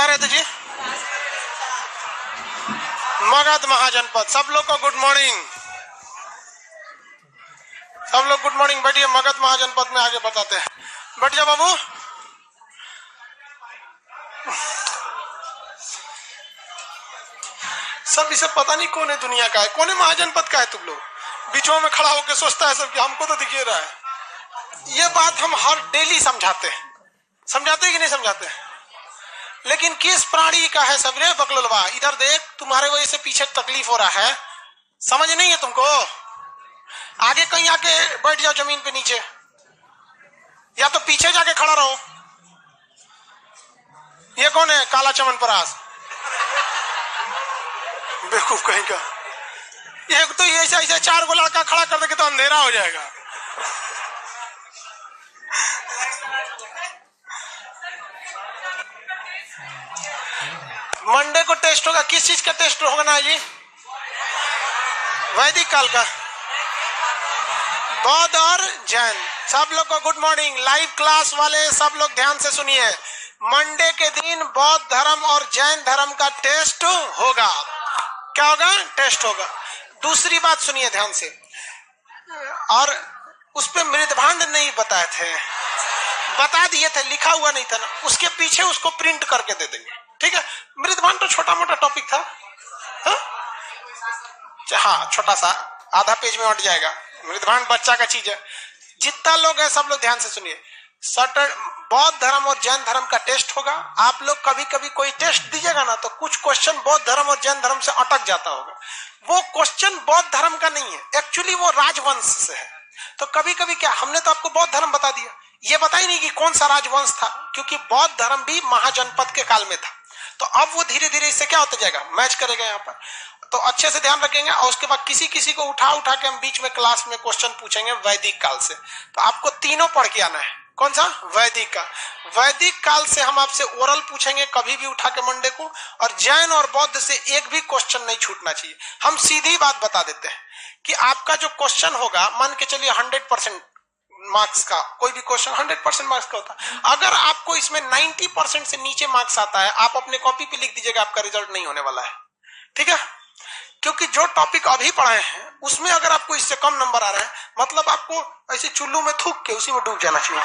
कह रहे थे जी? मगध महाजनपद। सब लोग को गुड मॉर्निंग, सब लोग गुड मॉर्निंग। बैठिए, मगध महाजनपद में आगे बताते हैं। बैठ जाओ बाबू। सब इसे पता नहीं कौन है दुनिया का है, कौन है महाजनपद का है। तुम लोग बीचों में खड़ा होकर सोचता है सब कि हमको तो दिख रहा है। ये बात हम हर डेली समझाते हैं, समझाते हैं कि नहीं समझाते हैं? लेकिन किस प्राणी का है सब रे बकलोलवा? इधर देख, तुम्हारे वजह से पीछे तकलीफ हो रहा है, समझ नहीं है तुमको? आगे कहीं आके बैठ जाओ जमीन पे नीचे, या तो पीछे जाके खड़ा रहो। ये कौन है? काला चमनपरास, बेवकूफ कहीं का। एक तो ये ऐसे चार को लड़का खड़ा कर देंगे तो अंधेरा हो जाएगा। मंडे को टेस्ट होगा। किस चीज का टेस्ट होगा ना जी? वैदिक काल का। बौद्ध और जैन। सब लोग को गुड मॉर्निंग। लाइव क्लास वाले सब लोग ध्यान से सुनिए। मंडे के दिन बौद्ध धर्म और जैन धर्म का टेस्ट होगा। क्या होगा? टेस्ट होगा। दूसरी बात सुनिए ध्यान से, और उस पे मृदभांड नहीं बताए थे, बता दिए थे, लिखा हुआ नहीं था ना, उसके पीछे उसको प्रिंट करके दे देंगे, ठीक है? मृदभांड तो छोटा मोटा टॉपिक था, हाँ छोटा सा, आधा पेज में अट जाएगा। मृदभांड बच्चा का चीज है। जितना लोग है सब लोग ध्यान से सुनिए। बौद्ध धर्म और जैन धर्म का टेस्ट होगा। आप लोग कभी कभी कोई टेस्ट दीजिएगा ना तो कुछ क्वेश्चन बौद्ध धर्म और जैन धर्म से अटक जाता होगा। वो क्वेश्चन बौद्ध धर्म का नहीं है, एक्चुअली वो राजवंश से है। तो कभी कभी क्या, हमने तो आपको बौद्ध धर्म बता दिया, ये बता ही नहीं कि कौन सा राजवंश था, क्योंकि बौद्ध धर्म भी महाजनपद के काल में था। तो अब वो धीरे धीरे इससे क्या होता जाएगा, मैच करेगा यहाँ पर। तो अच्छे से ध्यान रखेंगे। और उसके बाद किसी किसी को उठा उठा के हम बीच में क्लास में क्वेश्चन पूछेंगे वैदिक काल से। तो आपको तीनों पढ़ के आना है। कौन सा? वैदिक का। वैदिक काल से हम आपसे ओरल पूछेंगे कभी भी उठा के मंडे को, और जैन और बौद्ध से एक भी क्वेश्चन नहीं छूटना चाहिए। हम सीधी बात बता देते हैं कि आपका जो क्वेश्चन होगा, मान के चलिए 100% मार्क्स का, कोई भी क्वेश्चन 100% मार्क्स का होता है। अगर आपको इसमें 90% से नीचे मार्क्स आता है, आप अपने कॉपी पे लिख दीजिएगा, आपका रिजल्ट नहीं होने वाला है, ठीक है? क्योंकि जो टॉपिक अभी पढ़ाए हैं उसमें अगर आपको इससे कम नंबर आ रहा है, मतलब आपको ऐसे चुल्लू में थूक के उसी में डूब जाना चाहिए।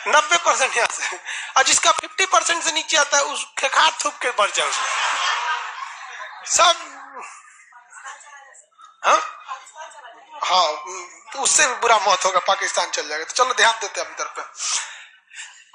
90% यहाँ से, और जिसका 50% से नीचे आता है उस खेखार थूक के बढ़ जाए सब। हाँ, तो उससे भी बुरा मौत होगा, पाकिस्तान चल जाएगा। तो चलो ध्यान देते हैं इधर पे।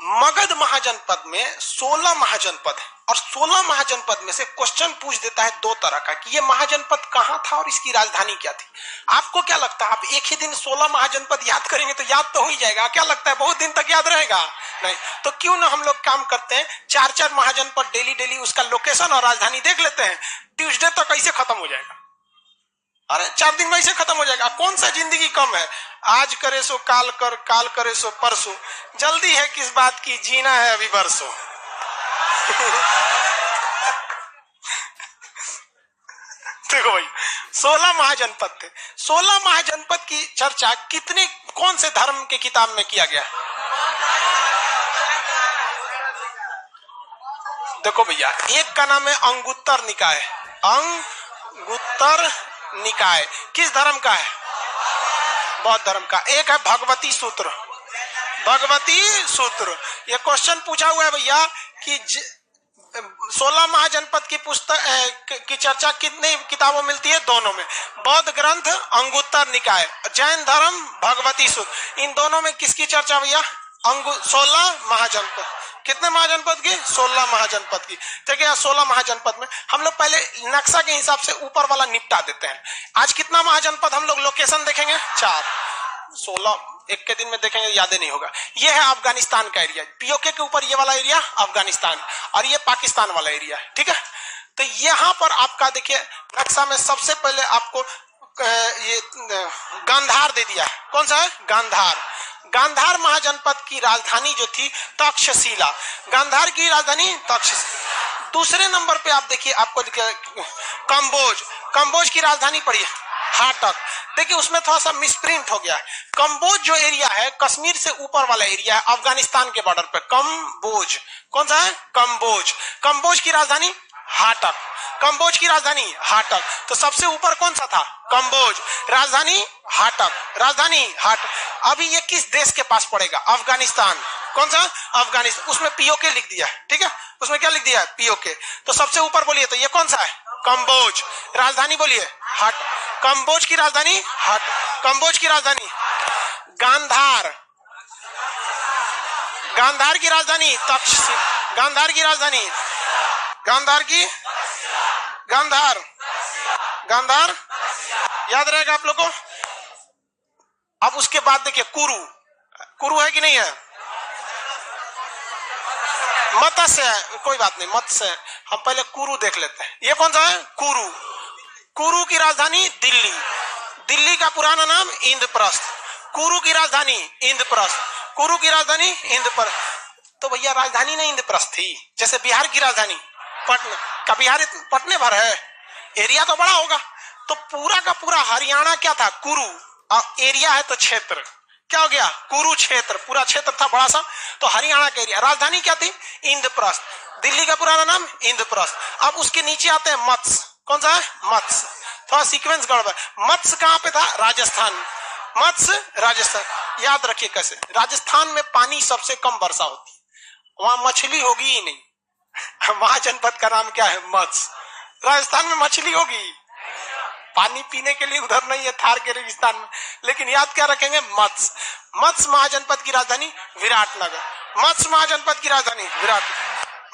मगध महाजनपद में 16 महाजनपद है, और 16 महाजनपद में से क्वेश्चन पूछ देता है दो तरह का कि ये महाजनपद कहाँ था और इसकी राजधानी क्या थी। आपको क्या लगता है, आप एक ही दिन 16 महाजनपद याद करेंगे तो याद तो हो ही जाएगा? क्या लगता है बहुत दिन तक याद रहेगा? नहीं। तो क्यों ना हम लोग काम करते हैं, 4-4 महाजनपद डेली डेली उसका लोकेशन और राजधानी देख लेते हैं। ट्यूसडे तक ऐसे खत्म हो जाएगा। अरे 4 दिन में ऐसे खत्म हो जाएगा। कौन सा जिंदगी कम है? आज करे सो काल कर, काल करे सो परसों। जल्दी है किस बात की, जीना है अभी बरसों। देखो भाई, 16 महाजनपद थे। 16 महाजनपद की चर्चा कितने, कौन से धर्म के किताब में किया गया? देखो भैया, एक का नाम है अंगुत्तर निकाय। अंगुत्तर निकाय किस धर्म का है? बौद्ध धर्म का। एक है भगवती सूत्र। भगवती सूत्र, ये क्वेश्चन पूछा हुआ है भैया कि 16 महाजनपद की पुस्तक की चर्चा कितनी किताबों मिलती है? दोनों में। बौद्ध ग्रंथ अंगुत्तर निकाय, जैन धर्म भगवती सूत्र। इन दोनों में किसकी चर्चा भैया? 16 महाजनपद। कितने महाजनपद की? 16 महाजनपद की। ठीक है, 16 महाजनपद में हम लोग पहले नक्शा के हिसाब से ऊपर वाला निपटा देते हैं। आज कितना महाजनपद हम लोग लोकेशन देखेंगे? 4। 16 एक के दिन में देखेंगे, याद नहीं होगा। ये है अफगानिस्तान का एरिया, पीओके के ऊपर ये वाला एरिया अफगानिस्तान, और ये पाकिस्तान वाला एरिया है, ठीक है? तो यहाँ पर आपका देखिए नक्शा में सबसे पहले आपको ये गांधार दे दिया है। कौन सा है? गांधार। गांधार महाजनपद की राजधानी जो थी तक्षशिला। गांधार की राजधानी तक्षशिला। दूसरे नंबर पे आप देखिए, आपको कंबोज। कंबोज की राजधानी पड़ी है हाटक। देखिए उसमें थोड़ा सा मिसप्रिंट हो गया है। कंबोज जो एरिया है कश्मीर से ऊपर वाला एरिया है, अफगानिस्तान के बॉर्डर पे। कंबोज कौन सा है? कंबोज। कंबोज की राजधानी हाटक। कंबोज की राजधानी हाटक। तो सबसे ऊपर कौन सा था? कंबोज। राजधानी हाटक। राजधानी हाटक। अभी ये किस देश के पास पड़ेगा? अफगानिस्तान। कौन सा? अफगानिस्तान। उसमें पीओके लिख दिया है, ठीक है, उसमें क्या लिख दिया है? पीओके। तो सबसे ऊपर बोलिए तो ये कौन सा है? कंबोज। राजधानी बोलिए हाट। कंबोज की राजधानी हाट। कंबोज की राजधानी गांधार। गांधार की राजधानी तक्षशिला। गांधार की राजधानी गांधार की गांधार गांधार याद रहेगा आप लोग को। अब उसके बाद देखिए कुरु। कुरु है कि नहीं है? मत्स्य है, कोई बात नहीं, मत्स्य है। हम पहले कुरु देख लेते हैं। ये कौन सा है? कुरु। कुरु की राजधानी दिल्ली। दिल्ली का पुराना नाम इंद्रप्रस्थ। कुरु की राजधानी इंद्रप्रस्थ। कुरु की राजधानी इंद्रप्रस्थ। तो भैया राजधानी नहीं इंद्रप्रस्थ थी? जैसे बिहार की राजधानी पटना। का बिहार पटने भर है? एरिया तो बड़ा होगा। तो पूरा का पूरा हरियाणा क्या था? कुरु। एरिया है तो क्षेत्र क्या हो गया? कुरुक्षेत्र। पूरा क्षेत्र था बड़ा सा, तो हरियाणा का एरिया। राजधानी क्या थी? इंद्रप्रस्थ। दिल्ली का पुराना नाम इंद्रप्रस्थ। अब उसके नीचे आते हैं मत्स्य। कौन सा है? मत्स्य। थोड़ा सीक्वेंस गड़बड़। मत्स्य कहां पे था? राजस्थान। मत्स्य राजस्थान। याद रखिए कैसे। राजस्थान में पानी सबसे कम वर्षा होती है, वहां मछली होगी ही नहीं। महाजनपद का नाम क्या है? मत्स्य। राजस्थान में मछली होगी, पानी पीने के लिए उधर नहीं है, थार के रेगिस्तान में। लेकिन याद क्या रखेंगे? मत्स्य। मत्स्य महाजनपद की राजधानी विराटनगर। मत्स्य महाजनपद की राजधानी विराट।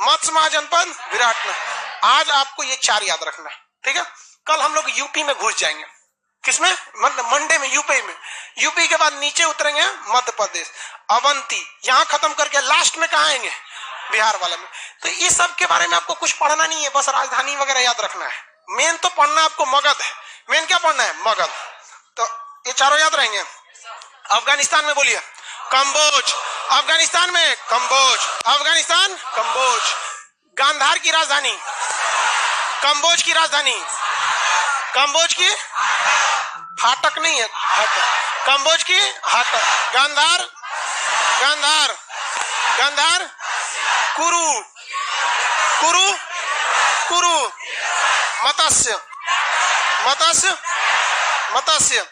मत्स्य महाजनपद विराटनगर। आज आपको ये चार याद रखना है, ठीक है। कल हम लोग यूपी में घुस जाएंगे। किसमें? मतलब मंडे में यूपी में। यूपी के बाद नीचे उतरेंगे मध्य प्रदेश, अवंती, यहां खत्म करके लास्ट में कहां आएंगे? बिहार वाले में। तो इस सब के बारे में आपको कुछ पढ़ना नहीं है, बस राजधानी वगैरह याद रखना है। मेन तो पढ़ना आपको मगध है। मेन क्या पढ़ना है? मगध। तो ये चारों याद रहेंगे। अफगानिस्तान में बोलिए कंबोज। अफगानिस्तान में कंबोज। अफगानिस्तान कंबोज। गांधार की राजधानी कंबोज की राजधानी कंबोज की हाटक नहीं है, हाटक। कंबोज की हाटक। गांधार गांधार गांधार। कुरु कुरु कुरु। मत्स्य मत्स्य मत्स्य।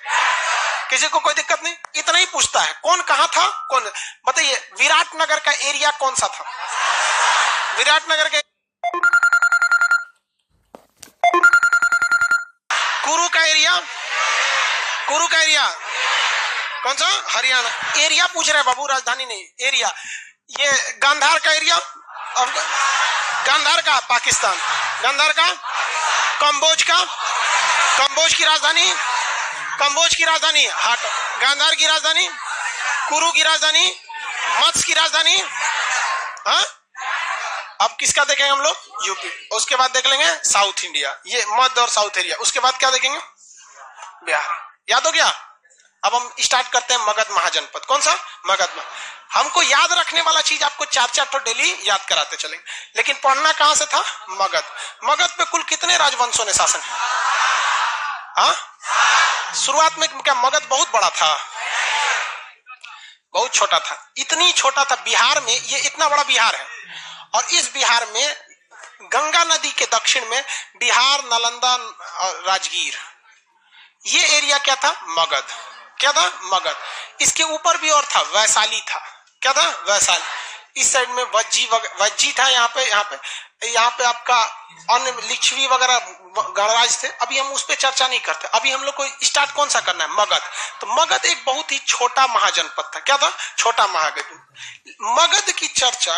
किसी को कोई दिक्कत नहीं? इतना ही पूछता है। कौन कहां था? कौन बताइए? विराटनगर का एरिया कौन सा था? विराटनगर के कुरु का एरिया। कुरु का एरिया कौन सा? हरियाणा। एरिया पूछ रहे हैं बाबू, राजधानी नहीं, एरिया। ये गांधार का एरिया। गांधार का पाकिस्तान। गांधार का कंबोज का। कंबोज की राजधानी कंबोज की राजधानी हाट। गांधार की राजधानी कुरु की राजधानी मत्स्य की राजधानी। हाँ, अब किसका देखेंगे हम लोग? यूपी। उसके बाद देख लेंगे साउथ इंडिया, ये मध्य और साउथ एरिया। उसके बाद क्या देखेंगे? बिहार। याद हो गया? अब हम स्टार्ट करते हैं मगध महाजनपद। कौन सा? मगध। हमको याद रखने वाला चीज आपको चार चार तो डेली याद कराते चलेंगे, लेकिन पढ़ना कहां से था? मगध। मगध पे कुल कितने राजवंशों ने शासन? हाँ, शुरुआत में क्या मगध बहुत बड़ा था? बहुत छोटा था। इतनी छोटा था, बिहार में, ये इतना बड़ा बिहार है, और इस बिहार में गंगा नदी के दक्षिण में बिहार, नालंदा और राजगीर, ये एरिया क्या था? मगध। क्या था? मगध। इसके ऊपर भी और था, वैशाली था। क्या था? वैशाली। इस साइड में वज्जी था। यहाँ पे आपका अन्य लिच्छवी वगैरह गणराज थे। अभी हम उस पर चर्चा नहीं करते। अभी हम लोग को स्टार्ट कौन सा करना है? मगध। तो मगध एक बहुत ही छोटा महाजनपद था। क्या था? छोटा महाजनपद। मगध की चर्चा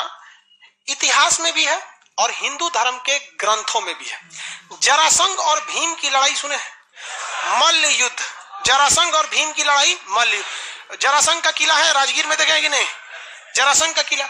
इतिहास में भी है और हिंदू धर्म के ग्रंथों में भी है। जरासंध और भीम की लड़ाई सुने? मल्ल युद्ध। जरासंध और भीम की लड़ाई, मल्ल युद्ध। जरासंध का किला है राजगीर में, देखें कि नहीं? जरासंध का किला।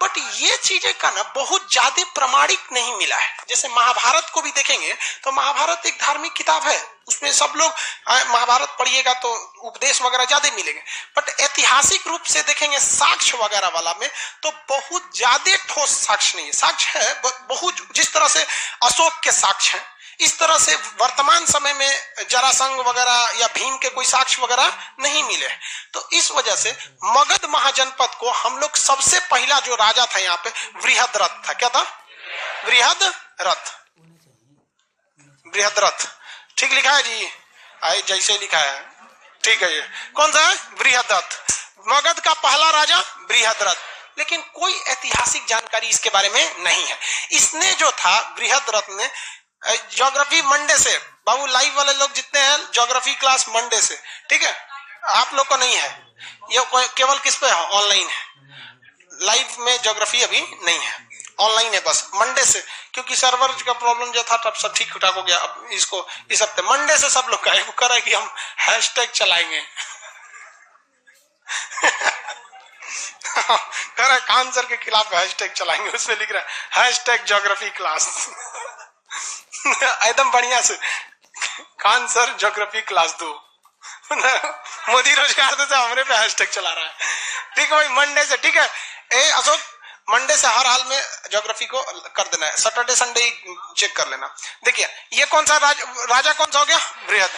बट ये चीजें का ना बहुत ज्यादा प्रमाणिक नहीं मिला है। जैसे महाभारत को भी देखेंगे तो महाभारत एक धार्मिक किताब है, उसमें सब लोग महाभारत पढ़िएगा तो उपदेश वगैरह ज्यादा मिलेंगे। बट ऐतिहासिक रूप से देखेंगे साक्ष्य वगैरह वाला में तो बहुत ज्यादा ठोस साक्ष्य नहीं है। साक्ष्य है बहुत, जिस तरह से अशोक के साक्ष्य हैं, इस तरह से वर्तमान समय में जरासंध वगैरह या भीम के कोई साक्ष्य वगैरह नहीं मिले। तो इस वजह से मगध महाजनपद को हम लोग सबसे पहला जो राजा था यहाँ पे बृहद्रथ था। क्या था? बृहद्रथ। बृहद्रथ ठीक लिखा है जी? आई जैसे लिखा है ठीक है। ये कौन सा है? बृहद्रथ। मगध का पहला राजा बृहद्रथ। लेकिन कोई ऐतिहासिक जानकारी इसके बारे में नहीं है। इसने जो था बृहद्रथ ने ज्योग्राफी मंडे से, बाबू लाइव वाले लोग जितने हैं ज्योग्राफी क्लास मंडे से, ठीक है? आप लोग को नहीं है, ये केवल किस पे है? ऑनलाइन है। लाइव में ज्योग्राफी अभी नहीं है, ऑनलाइन है बस मंडे से, क्योंकि सर्वर का प्रॉब्लम जो था तब सब ठीक ठाक हो गया। अब इसको इस हफ्ते मंडे से सब लोग कर रहे कि हम हैशटैग चलाएंगे खान सर के खिलाफ हैशटैग चलाएंगे, उसमें लिख रहा है हैशटैग ज्योग्राफी क्लास एकदम बढ़िया से Khan sir geography class 2 Modi रोजगार देता हमारे पे हैशटैग चला रहा है। ठीक है भाई, मंडे से, ठीक है ए अशोक, मंडे से हर हाल में ज्योग्राफी को कर देना है, सैटरडे संडे चेक कर लेना। देखिए ये कौन सा राजा कौन सा हो गया? बृहद।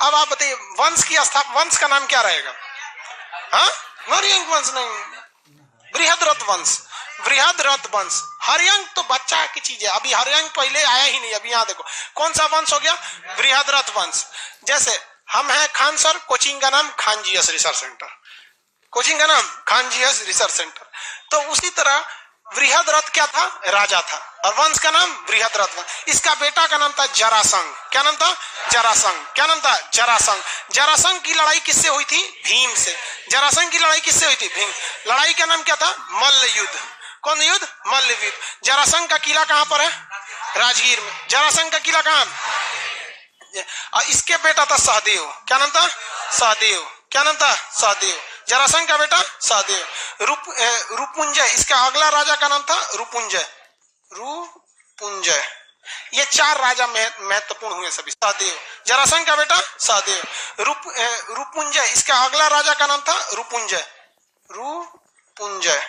अब आप बताइए वंश की वंश का नाम क्या रहेगा? हाँ, हरियंक वंश नहीं, बृहद्रथ वंश, बृहद्रथ वंश। हरियंक तो बच्चा की चीज है, अभी हरियंक पहले आया ही नहीं। अभी यहाँ देखो कौन सा वंश हो गया? बृहद्रथ वंश। जैसे हम हैं खान सर, कोचिंग का नाम खानजीएस रिसर्च सेंटर, कोचिंग का नाम खानजीएस रिसर्च सेंटर। तो उसी तरह बृहद्रथ क्या था? राजा था, और वंश का नाम बृहद्रथ वंश। इसका बेटा का नाम था जरासंध। क्या नाम था? जरासंध। क्या नाम था? जरासंध। जरासंध की लड़ाई किससे हुई थी? भीम से। जरासंध की लड़ाई किससे हुई थी? भीम। लड़ाई का नाम क्या था? मल्ल युद्ध। कौन युद्ध? मल्ल युद्ध। जरासंध का किला कहां पर है? राजगीर में। जरासंध का किला कहां? और इसके बेटा था सहदेव। क्या नाम था? सहदेव। क्या नाम था? सहदेव। जरासंध का बेटा सहदेव। रुपुंजय, इसका अगला राजा का नाम था रुपुंजय। रुपुंजय। ये चार राजा महत्वपूर्ण हुए सभी। सहदेव, जरासंध का बेटा सहदेव। रुपुंजय, इसका अगला राजा का नाम था रुपुंजय। रुपुंजय।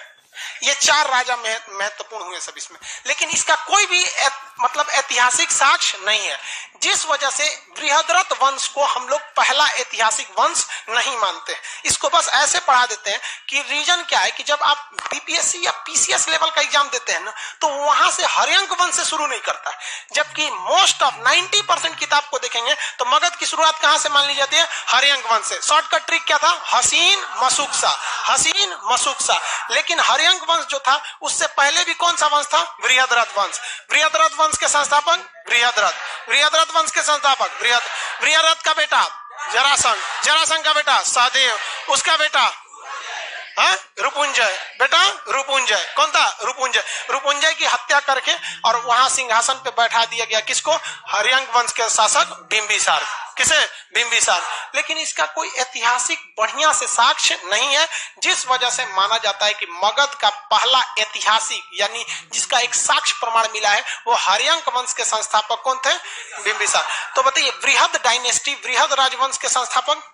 ये चार राजा महत्वपूर्ण हुए सब इसमें, लेकिन इसका कोई भी मतलब ऐतिहासिक साक्ष्य नहीं है, जिस वजह से बृहद्रथ वंश को हम लोग पहला ऐतिहासिक वंश नहीं मानते। इसको बस ऐसे पढ़ा देते हैं कि रीजन क्या है कि जब आप बीपीएससी या पीसीएस लेवल का एग्जाम देते हैं ना, तो वहां से हरियंक वंश से शुरू नहीं करता है, जबकि मोस्ट ऑफ 90% किताब को देखेंगे तो मगध की शुरुआत कहां से मान ली जाती है? हरियंक वंश से। शॉर्टकट ट्रिक क्या था? हसीन मशुकसा, हसीन मशुकसा। लेकिन हरियंक वंश जो था उससे पहले भी कौन सा वंश था? बृहद्रथ वंश। बृहद्रथ वंश के संस्थापक बृहद्रथ, बृहद्रथ वंश के संस्थापक बृहद्रथ का बेटा जरासंध, जरासंध का बेटा सहदेव, उसका बेटा रुपुंजय, बेटा रुपुंजय। कौन था? रुपुंजय। रुपुंजय की हत्या करके और वहां सिंहासन पे बैठा दिया गया किसको? हरियंक वंश के शासक बिंबिसार। किसे? बिंबिसार। लेकिन इसका कोई ऐतिहासिक बढ़िया से साक्ष्य नहीं है, जिस वजह से माना जाता है कि मगध का पहला ऐतिहासिक यानी जिसका एक साक्ष्य प्रमाण मिला है वो हरियंक वंश के संस्थापक कौन थे? बिंबिसार। तो बताइए बृहद डायनेस्टी, बृहद राजवंश के संस्थापक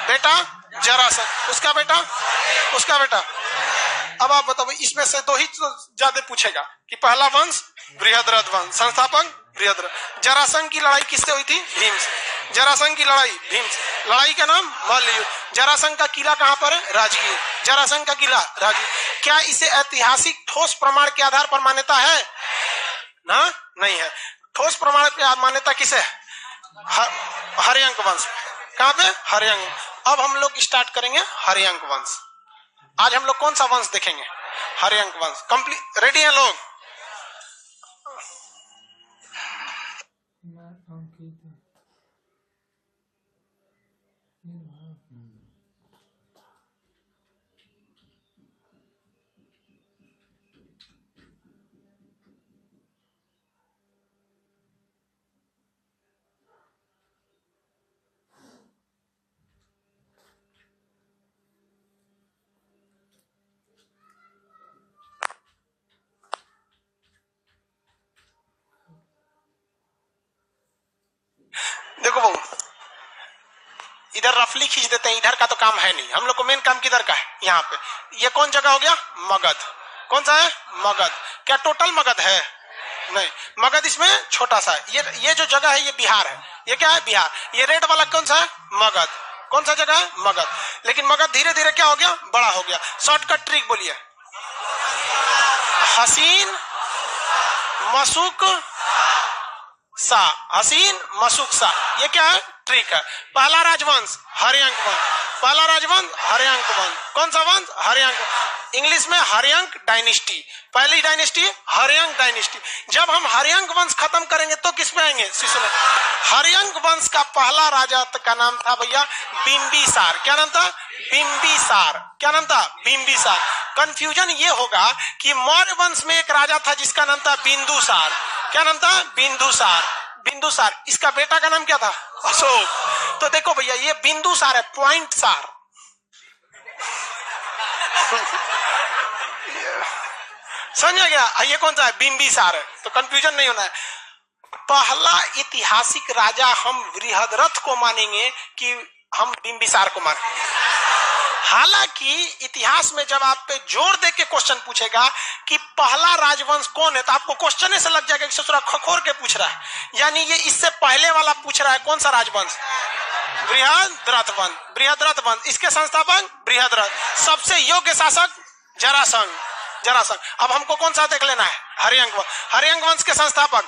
बेटा जरासंध, उसका बेटा, उसका बेटा। अब आप बताओ इसमें से दो ही ज्यादा पूछेगा कि पहला वंश बृहद्रथ वंश, संस्थापक बृहद्रथ। जरासंध की लड़ाई किससे हुई थी? भीम से। जरासंध की लड़ाई भीम से। लड़ाई का नाम मल्ल युद्ध। जरासंध का किला कहां पर है? राजगीर। जरासंध का किला राजगीर। क्या इसे ऐतिहासिक ठोस प्रमाण के आधार पर मान्यता है? ना, नहीं है। ठोस प्रमाण की मान्यता किसे? हरियंक वंश। कहां पे? हरियंक। अब हम लोग स्टार्ट करेंगे हरियंक वंश। आज हम लोग कौन सा वंश देखेंगे? हरियंक वंश। कंप्लीट रेडी हैं लोग? देखो बहू, इधर रफली खींच देते हैं, इधर का तो काम है नहीं। हम लोग को मेन काम किधर का है? यहाँ पे। ये कौन जगह हो गया? मगध। कौन सा है? मगध। क्या टोटल मगध है? नहीं, मगध इसमें छोटा सा है। ये जो जगह है ये बिहार है। ये क्या है? बिहार। ये रेड वाला कौन सा है? मगध। कौन सा जगह है? मगध। लेकिन मगध धीरे धीरे क्या हो गया? बड़ा हो गया। शॉर्टकट ट्रिक बोलिए। हसीन मसूक सा, हसीन मसूक सा, ये क्या है? ट्रिक है। पहला राजवंश हर्यंक वंश, पहला राजवंश हर्यंक वंश। कौन सा वंश? हर्यंक। इंग्लिश में हर्यंक डायनेस्टी। पहली डायनेस्टी हर्यंक डायनेस्टी। जब हम हर्यंक वंश खत्म करेंगे तो किस पे आएंगे? शिशुनाग। हर्यंक वंश का पहला राजा का नाम था भैया बिंबिसार। क्या नाम था? बिंबिसार। क्या नाम था? बिंबिसार। कंफ्यूजन ये होगा कि मौर्य वंश में एक राजा था जिसका नाम था बिंदुसार। क्या नाम था? बिंदुसार। बिंदुसार। इसका बेटा का नाम क्या था? अशोक। तो देखो भैया ये बिंदुसार है, पॉइंट सार। समझ गया? ये कौन सा है? बिंबिसार है। तो कंफ्यूजन नहीं होना है। पहला ऐतिहासिक राजा हम बृहद्रथ को मानेंगे कि हम बिंबिसार को मानेंगे? हालांकि इतिहास में जब आप पे जोर दे के क्वेश्चन पूछेगा कि पहला राजवंश कौन है, तो आपको क्वेश्चन से लग जाएगा कि ससुरा खखोर के पूछ रहा है, यानी ये इससे पहले वाला पूछ रहा है। कौन सा राजवंश? बृहद्रथ वंश। बृहद्रथ वंश। इसके संस्थापक बृहद्रथ। सबसे योग्य शासक जरासंध। जरासंध। अब हमको कौन सा देख लेना है? हर्यंक वंश। हर्यंक वंश के संस्थापक,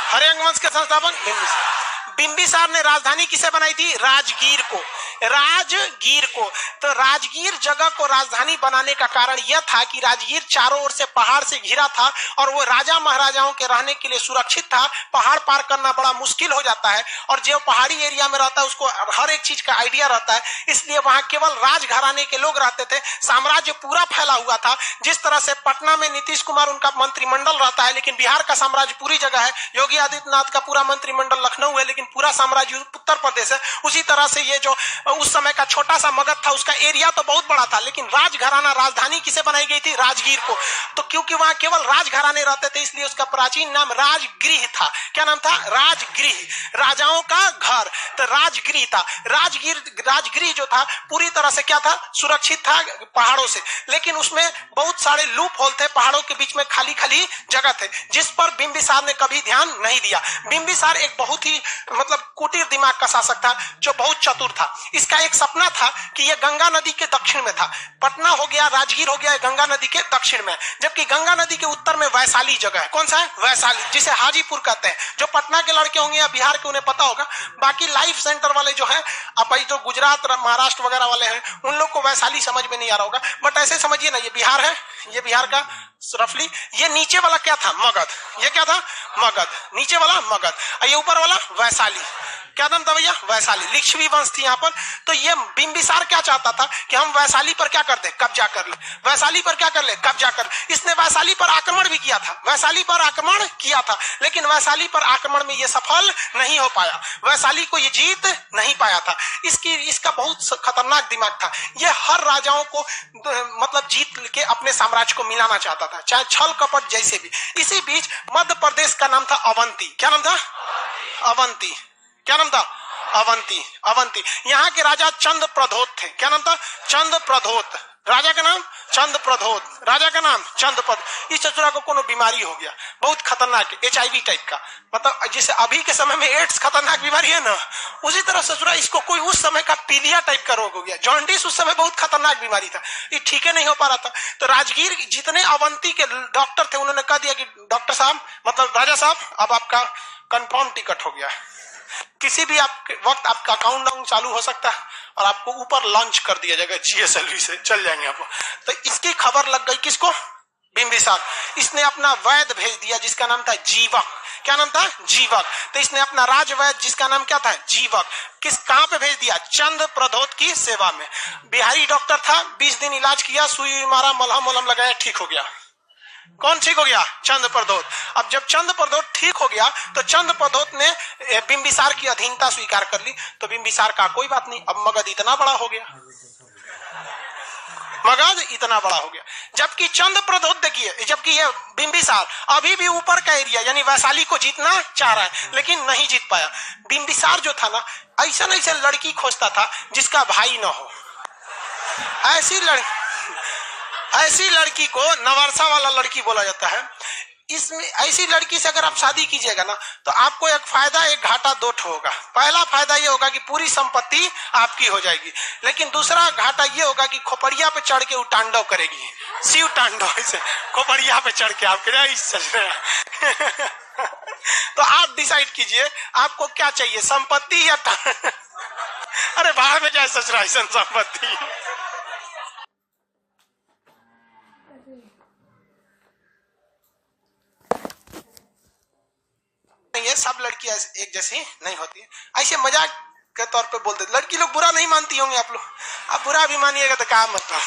हर्यंक वंश के संस्थापक बिंबिसार। बिंबिसार ने राजधानी किसे बनाई थी? राजगीर को। राजगीर को। तो राजगीर जगह को राजधानी बनाने का कारण यह था कि राजगीर चारों ओर से पहाड़ से घिरा था और वो राजा महाराजाओं के रहने के लिए सुरक्षित था। पहाड़ पार करना बड़ा मुश्किल हो जाता है और जो पहाड़ी एरिया में रहता है उसको हर एक चीज का आइडिया रहता है, इसलिए वहां केवल राजघराने के लोग रहते थे। साम्राज्य पूरा फैला हुआ था। जिस तरह से पटना में नीतीश कुमार उनका मंत्रिमंडल रहता है, लेकिन बिहार का साम्राज्य पूरी जगह है। योगी आदित्यनाथ का पूरा मंत्रिमंडल लखनऊ है, लेकिन पूरा साम्राज्य उत्तर प्रदेश है। उसी तरह से ये जो उस समय का छोटा सा मगध था, उसका एरिया तो बहुत बड़ा था, लेकिन राजघराना राजधानी किसे बनाई गई थी? राजगीर को। तो क्योंकि वहां केवल राजघराने रहते थे, इसलिए उसका प्राचीन नाम राजगृह था। क्या नाम था? राजगृह। राजाओं का घर। तो राजगृह था। राजगृह जो था पूरी तरह से क्या था? सुरक्षित था पहाड़ों से, लेकिन उसमें बहुत सारे लूप होल थे। पहाड़ों के बीच में खाली खाली जगह थे, जिस पर बिंबिसार ने कभी ध्यान नहीं दिया। बिंबिसार एक बहुत ही मतलब कुटीर दिमाग का शासक था जो बहुत चतुर था। इसका एक सपना था कि यह गंगा नदी के दक्षिण में था। पटना हो गया, राजगीर हो गया, गंगा नदी के दक्षिण में, जबकि गंगा नदी के उत्तर में वैशाली जगह है। कौन सा है? वैशाली, जिसे हाजीपुर कहते हैं। जो पटना के लड़के होंगे या बिहार के उन्हें पता होगा। बाकी लाइफ सेंटर वाले जो है, अब जो गुजरात महाराष्ट्र वगैरह वाले हैं, उन लोग को वैशाली समझ में नहीं आ रहा होगा, बट ऐसे समझिए ना, ये बिहार है, ये बिहार का रफली। ये नीचे वाला क्या था? मगध। ये क्या था? मगध। नीचे वाला मगध, ये ऊपर वाला वैशाली। क्या नाम था भैया? वैशाली। लिच्छवी वंश थी यहाँ पर। तो ये बिंबिसार क्या चाहता था कि हम वैशाली पर क्या कर दे? कब्जा कर ले। वैशाली पर क्या कर ले? कब्जा कर। इसने वैशाली पर आक्रमण भी किया था। वैशाली पर आक्रमण किया था, लेकिन वैशाली पर आक्रमण में ये सफल नहीं हो पाया। वैशाली को ये जीत नहीं पाया था। इसका बहुत खतरनाक दिमाग था। ये हर राजाओं को मतलब जीत के अपने साम्राज्य को मिलाना चाहता था, चाहे छल कपट जैसे भी। इसी बीच मध्य प्रदेश का नाम था अवंती। क्या नाम था? अवंती। क्या नाम था? अवंती। अवंती। यहाँ के राजा चंद्र प्रधोत थे। क्या नाम था? चंद्र प्रधोत। राजा का नाम चंद्र प्रधोत। राजा का नाम चंद्र प्रधोत। इस चतुरा को कोनो बीमारी हो गया, बहुत खतरनाक, HIV टाइप का। मतलब जैसे अभी के समय में एड्स खतरनाक बीमारी है ना, उसी तरह ससुरा इसको कोई उस समय का पीलिया टाइप का रोग हो गया। जॉन्डिस उस समय बहुत खतरनाक बीमारी था, ये ठीक नहीं हो पा रहा था। तो राजगीर जितने अवंती के डॉक्टर थे, उन्होंने कह दिया कि डॉक्टर साहब, मतलब राजा साहब, अब आपका कंफर्म टिकट हो गया, किसी भी वक्त आपका काउंटडाउन चालू हो सकता है और आपको ऊपर लॉन्च कर दिया जाएगा, GSLV से चल जाएंगे आप। तो इसकी खबर लग गई किसको? बिंबिसार। इसने अपना वैद्य भेज दिया जिसका नाम था जीवक। क्या नाम था? जीवक। तो इसने अपना राजवैद्य जिसका नाम क्या था? जीवक। कहां पे भेज दिया? चंद्र प्रधोत की सेवा में। बिहारी डॉक्टर था, 20 दिन इलाज किया, सुई मारा, मलहम वलहम लगाया, ठीक हो गया। कौन ठीक हो गया? चंद्र प्रधोत। अब जब चंद्र प्रधोत ठीक हो गया तो चंद्र प्रधोत ने बिंबिसार की अधीनता स्वीकार कर ली। तो बिंबिसार का कोई बात नहीं, अब मगध इतना बड़ा हो गया, मगध इतना बड़ा हो गया। जबकि चंद्र प्रधोत देखिए, जबकि ये बिंबिसार अभी भी ऊपर का एरिया यानी वैशाली को जीतना चाह रहा है, लेकिन नहीं जीत पाया। बिंबिसार जो था ना, ऐसा लड़की खोजता था जिसका भाई ना हो। ऐसी लड़की को नवरसा वाला लड़की बोला जाता है। इसमें ऐसी लड़की से अगर आप शादी कीजिएगा ना तो आपको एक फायदा एक घाटा दो होगा। पहला फायदा ये होगा कि पूरी संपत्ति आपकी हो जाएगी, लेकिन दूसरा घाटा ये होगा कि खोपड़िया पे चढ़ के वो तांडव करेगी, शिव तांडव। ऐसे खोपड़िया पे चढ़ के आप तो आप डिसाइड कीजिए आपको क्या चाहिए, संपत्ति या अरे बाहर में जाए ससुराल संपत्ति। ये सब लड़कियां एक जैसी नहीं होती, ऐसे मजाक के तौर पे बोल देते। लड़की लोग बुरा नहीं मानती होंगी आप लोग, आप बुरा भी मानिएगा तो क्या मतलब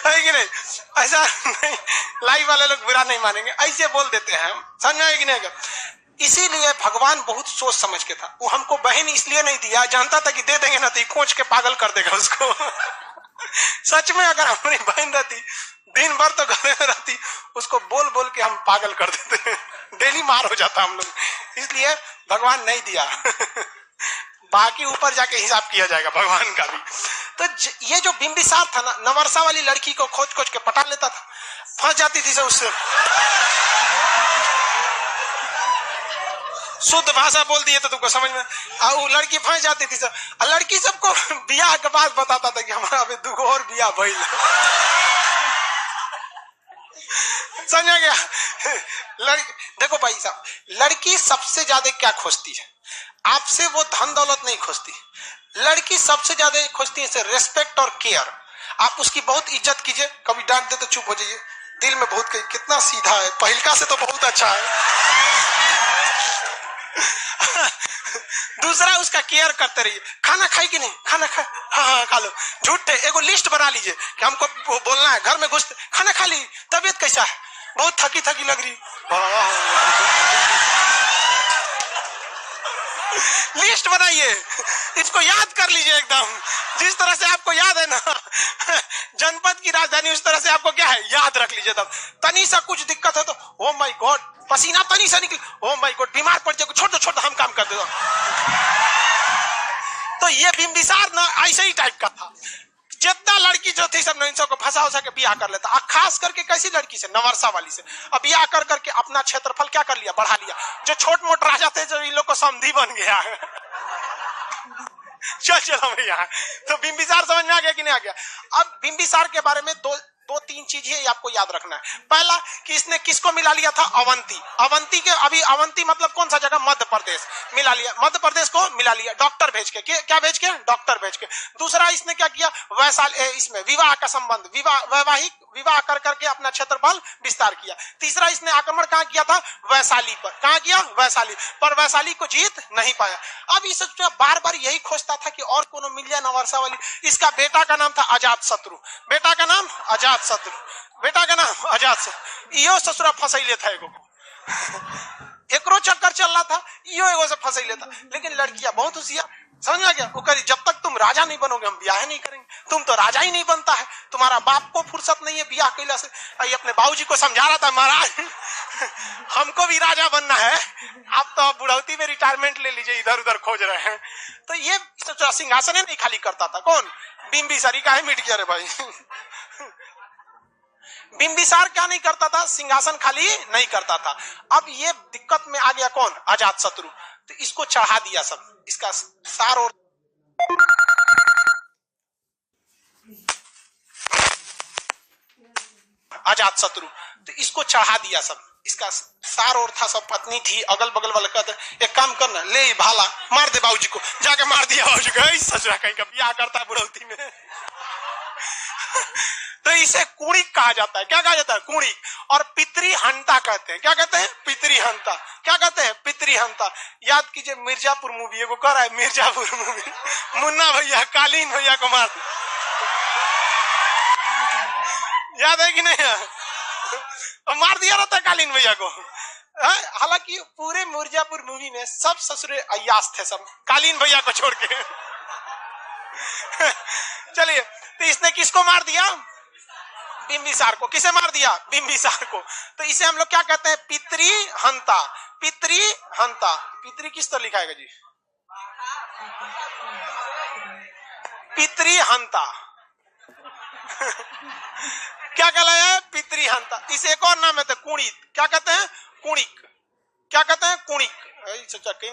है कि नहीं? ऐसा नहीं, लाइव वाले लोग बुरा नहीं मानेंगे, ऐसे बोल देते हैं हम, समझ कि नहीं? इसीलिए भगवान बहुत सोच समझ के था, वो हमको बहन इसलिए नहीं दिया, जानता था कि दे देंगे ना तो खोज के पागल कर देगा उसको। सच में अगर हमारी बहन रहती दिन भर तो घर में रहती, उसको बोल बोल के हम पागल कर देते, डेली मार हो जाता हम लोग, इसलिए भगवान नहीं दिया। बाकी ऊपर जाके हिसाब किया जाएगा भगवान का भी। तो ये जो बिंबिसार था ना, नवरसा वाली लड़की को खोज खोज के पटा लेता था, फंस जाती थी से उससे। शुद्ध भाषा बोल दिए तो तुमको समझ में, और वो लड़की फंस जाती थी सब। लड़की सबको बियाह के बाद बताता था कि हमारा अभी 2 और बियाह भइल। समझा गया? देखो भाई साहब, लड़की सबसे ज्यादा क्या खोजती है आपसे? वो धन दौलत नहीं खोजती, लड़की सबसे ज्यादा खोजती है रेस्पेक्ट और केयर। आप उसकी बहुत इज्जत कीजिए, कभी डांट दे तो चुप हो जाइए, दिल में बहुत कितना सीधा है, पहिलका से तो बहुत अच्छा है। दूसरा उसका केयर करते रहिए, खाना खाई कि नहीं, खाना खा, हाँ खा लो, झूठे एगो लिस्ट बना लीजिए कि हमको बोलना है, घर में घुसते खाना खा ली, तबीयत कैसा है, बहुत थकी थकी लग रही, लिस्ट बनाइए, इसको याद कर लीजिए एकदम, जिस तरह से आपको याद है ना जनपद की राजधानी, उस तरह से आपको क्या है याद रख लीजिए। तब तनी सा कुछ दिक्कत है तो ओ माय गॉड, पसीना तनी सा निकल, ओ माय गॉड, बीमार पड़ जाए, छोड़ दो छोड़ दो, हम काम कर दो। तो ये बिंबिसार ना ऐसे ही टाइप का था, जितना लड़की जो थी सब इन सबको फंसा उसा के बियाह कर लेता, खास करके कैसी लड़की से, नवरसा वाली से। अब बियाह कर करके अपना क्षेत्रफल क्या कर लिया, बढ़ा लिया। जो छोट मोट राजा थे जो इन लोग को समधी बन गया है। चलो भैया, तो बिंबिसार समझ में आ गया कि नहीं आ गया? अब बिंबिसार के बारे में दो तीन चीजें आपको याद रखना है। पहला कि इसने किसको मिला लिया था, अवंती। अवंती के, अभी अवंती मतलब कौन सा जगह, मध्य प्रदेश, मिला लिया, मध्य प्रदेश को मिला लिया, डॉक्टर भेज के, क्या भेज के, डॉक्टर भेज के। दूसरा इसने क्या किया, वैशाली, इसमें विवाह का संबंध, वैवाहिक विवाह कर करके अपना क्षेत्रफल विस्तार किया। तीसरा इसने आक्रमण कहां किया था, वैशाली पर। कहां किया, वैशाली पर, वैशाली को जीत नहीं पाया। अब इस बार बार यही खोजता था कि और कोनो मिल जाए नवरसा वाली। इसका बेटा का नाम था अजात शत्रु, बेटा का नाम अजात शत्रु, बेटा का नाम अजात शत्रु। इहो ससुरा फंसैले था, एगो एकरो चक्कर चल रहा था, इहो एगो से फंसैले था। लेकिन लड़कियां बहुत होशियार, समझ में आ गया? वो करी, जब तक तुम राजा नहीं बनोगे हम ब्याह नहीं करेंगे, तुम तो राजा ही नहीं बनता है, तुम्हारा बाप को फुर्सत नहीं है ब्याह कैला से। ये अपने बाबूजी को समझा रहा था, महाराज हमको भी राजा बनना है, आप तो बुढ़ौती में रिटायरमेंट ले लीजिए, इधर उधर खोज रहे हैं। तो ये सिंहासन नहीं खाली करता था, कौन, बिंबिसार। का है मिट गया रे भाई। बिंबिसार क्या नहीं करता था, सिंहासन खाली नहीं करता था। अब ये दिक्कत में आ गया कौन, अजात शत्रु। तो इसको चढ़ा दिया सब, इसका सार और अजात शत्रु, तो इसको चढ़ा दिया सब, इसका सार और था, सब पत्नी थी, अगल बगल वाले कहते एक काम करना, ले भाला मार दे बाबूजी को, जाके मार दिया बाबूजी को, ससुरा कहीं का ब्याह करता है बुढ़ौती में। तो इसे कुड़िक कहा जाता है। क्या कहा जाता है, कुड़िक। और पितरी हंता कहते हैं। क्या कहते हैं, पितरी हंता। क्या कहते हैं, पितरी हंता। याद कीजिए मिर्जापुर मूवी, एगो कर रहा है मिर्जापुर मूवी, मुन्ना भैया कालीन भैया को मार, याद है कि नहीं है? मार दिया रहता है कालीन भैया को। हालांकि पूरे मिर्जापुर मूवी में सब ससुरे अय्यास थे, सब कालीन भैया को छोड़ के। चलिए, तो इसने किसको मार दिया, बिंबिसार को। किसे मार दिया, बिंबिसार को। तो इसे हम लोग क्या कहते हैं, पितरी हंता। पितरी हंता, पितरी किस तरह लिखाएगा जी, पितरी हंता। क्या कहलाया है? पितृहंता। इस एक और नाम है तो कुणित। क्या कहते हैं? कुणिक। क्या कहते हैं? कुणिक।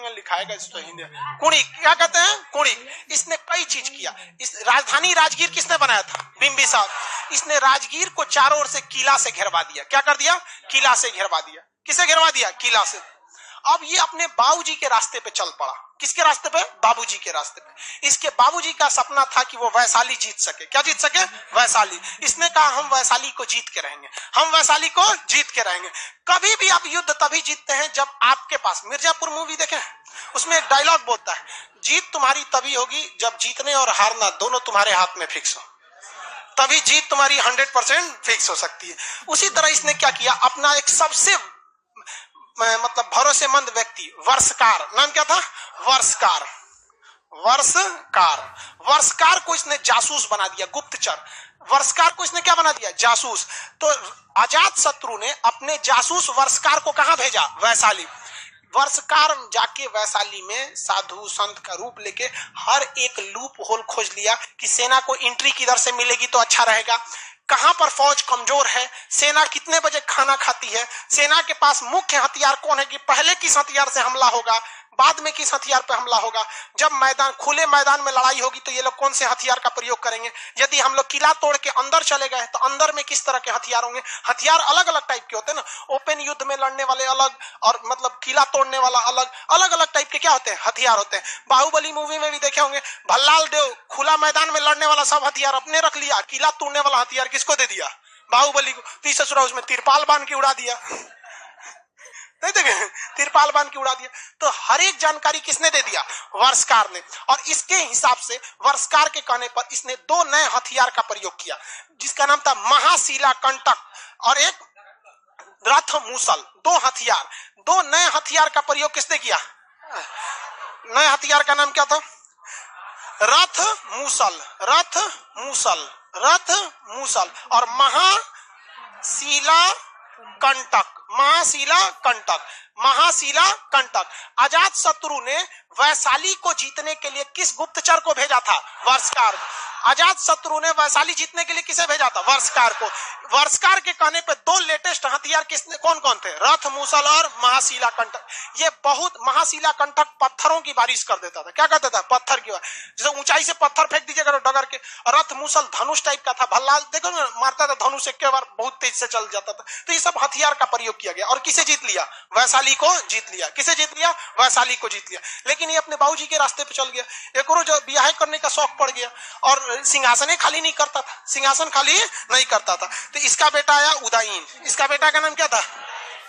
लिखा है हिंदी। कुणिक क्या कहते हैं? कुणिक। इसने कई चीज किया। इस राजधानी राजगीर किसने बनाया था? बिंबिसार। इसने राजगीर को चारों ओर से किला से घेरवा दिया। क्या कर दिया? किला से घेरवा दिया। किसे घेरवा दिया? किला से। अब ये अपने बाबूजी के रास्ते पे चल पड़ा। किसके रास्ते पे? बाबूजी के रास्ते पे। इसके बाबूजी का सपना था कि वो वैशाली जीत सके। क्या जीत सके? वैशाली। इसने कहा हम वैशाली को जीत के रहेंगे, हम वैशाली को जीत के रहेंगे। कभी भी आप युद्ध तभी जीतते हैं जब आपके पास, मिर्जापुर मूवी देखें, उसमें एक डायलॉग बोलता है, जीत तुम्हारी तभी होगी जब जीतने और हारना दोनों तुम्हारे हाथ में फिक्स हो, तभी जीत तुम्हारी 100% फिक्स हो सकती है। उसी तरह इसने क्या किया, अपना एक सबसे मतलब भरोसेमंद व्यक्ति वर्षकार, नाम क्या था? वर्षकार। वर्षकार। वर्षकार को इसने जासूस बना दिया, गुप्तचर। वर्षकार को इसने क्या बना दिया? जासूस। तो अजात शत्रु ने अपने जासूस वर्षकार को कहां भेजा? वैशाली। वर्षकार जाके वैशाली में साधु संत का रूप लेके हर एक लूप होल खोज लिया कि सेना को एंट्री किधर से मिलेगी तो अच्छा रहेगा, कहां पर फौज कमजोर है, सेना कितने बजे खाना खाती है, सेना के पास मुख्य हथियार कौन है, कि पहले किस हथियार से हमला होगा, बाद में किस हथियार पर हमला होगा, जब मैदान खुले मैदान में लड़ाई होगी तो ये लोग कौन से हथियार का प्रयोग करेंगे, यदि हम लोग किला तोड़ के अंदर चले गए तो अंदर में किस तरह के हथियार होंगे। हथियार अलग अलग टाइप के होते हैं ना, ओपन युद्ध में लड़ने वाले अलग और मतलब किला तोड़ने वाला अलग, अलग अलग टाइप के क्या होते हैं? हथियार होते हैं। बाहुबली मूवी में भी देखे होंगे, भल्लाल देव खुला मैदान में लड़ने वाला सब हथियार अपने रख लिया, किला तोड़ने वाला हथियार किसको दे दिया? बाहुबली को। तीसरा ससुरा उसमें तिरपाल बांध के उड़ा दिया, नहीं देखे? तिरपाल बांध के उड़ा दिया। तो हर एक जानकारी किसने दे दिया? वर्षकार ने। और इसके हिसाब से वर्षकार के कहने पर इसने दो नए हथियार का प्रयोग किया, जिसका नाम था महाशिला कंटक और एक रथ मूसल। दो हथियार, दो नए हथियार का प्रयोग किसने किया? नए हथियार का नाम क्या था? रथ मूसल। रथ मूसल, रथ मूसल और महाशिला कंटक। महाशिला कंटक, महाशिला कंटक। अजात शत्रु ने वैशाली को जीतने के लिए किस गुप्तचर को भेजा था? वर्षकार। अजात शत्रु ने वैशाली जीतने के लिए किसे भेजा था? वर्षकार को। वर्षकार के कहने पे दो लेटेस्ट हथियार किसने, कौन कौन थे? रथ मूसल और महाशिला कंटक। ये बहुत, महाशिला कंटक पत्थरों की बारिश कर देता था। क्या कहता था? पत्थर की, जैसे ऊंचाई से पत्थर फेंक दीजिएगा तो डगर के। रथ मूसल धनुष टाइप का था, भल्लाल देखो ना मारता था धनुष, एक बार बहुत तेज से चल जाता था। तो ये सब हथियार का प्रयोग किया गया और किसे जीत लिया? वैशाली को जीत लिया। किसे जीत लिया? वैशाली को जीत लिया। लेकिन ये अपने बाबूजी के रास्ते पे चल गया। एक और जो ब्याह करने का शौक पड़ गया और सिंहासन खाली नहीं करता था, सिंहासन खाली नहीं करता था। तो इसका बेटा आया उदयीन। इसका बेटा का नाम क्या था?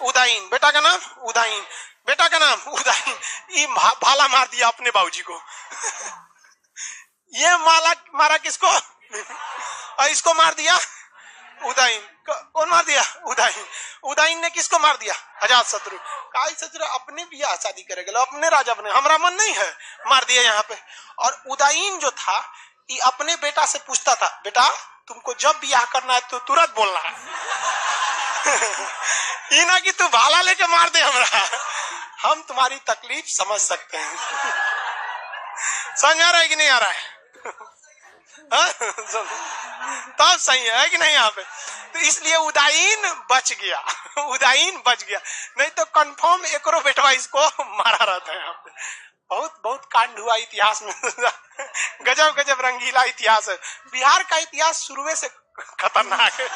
उदयीन। बेटा का नाम उदयीन। बेटा का नाम उदयीन। ये भाला मार दिया अपने बाबूजी को। ये मारा किसको? और इसको मार दिया उदयीन। कौन मार दिया? उदयीन। उदयीन ने किसको मार दिया? अजात शत्रु। काई शत्रु अपने ब्याह शादी करेगा, अपने राजा बने, हमारा मन नहीं है, मार दिया यहाँ पे। और उदयीन जो था ये अपने बेटा से पूछता था, बेटा तुमको जब ब्याह करना है तो तुरंत बोलना है। ये ना कि तू भाला लेके मार दे हमरा, हम तुम्हारी तकलीफ समझ सकते हैं। समझ आ रहा है कि नहीं आ रहा है? तब सही है कि नहीं यहाँ पे? तो इसलिए उदयीन बच गया, उदयीन बच गया, नहीं तो कंफर्म एकरो बेटवा इसको मारा रहता है। यहाँ पे बहुत बहुत कांड हुआ इतिहास में। गजब गजब रंगीला इतिहास है। बिहार का इतिहास शुरू से खतरनाक है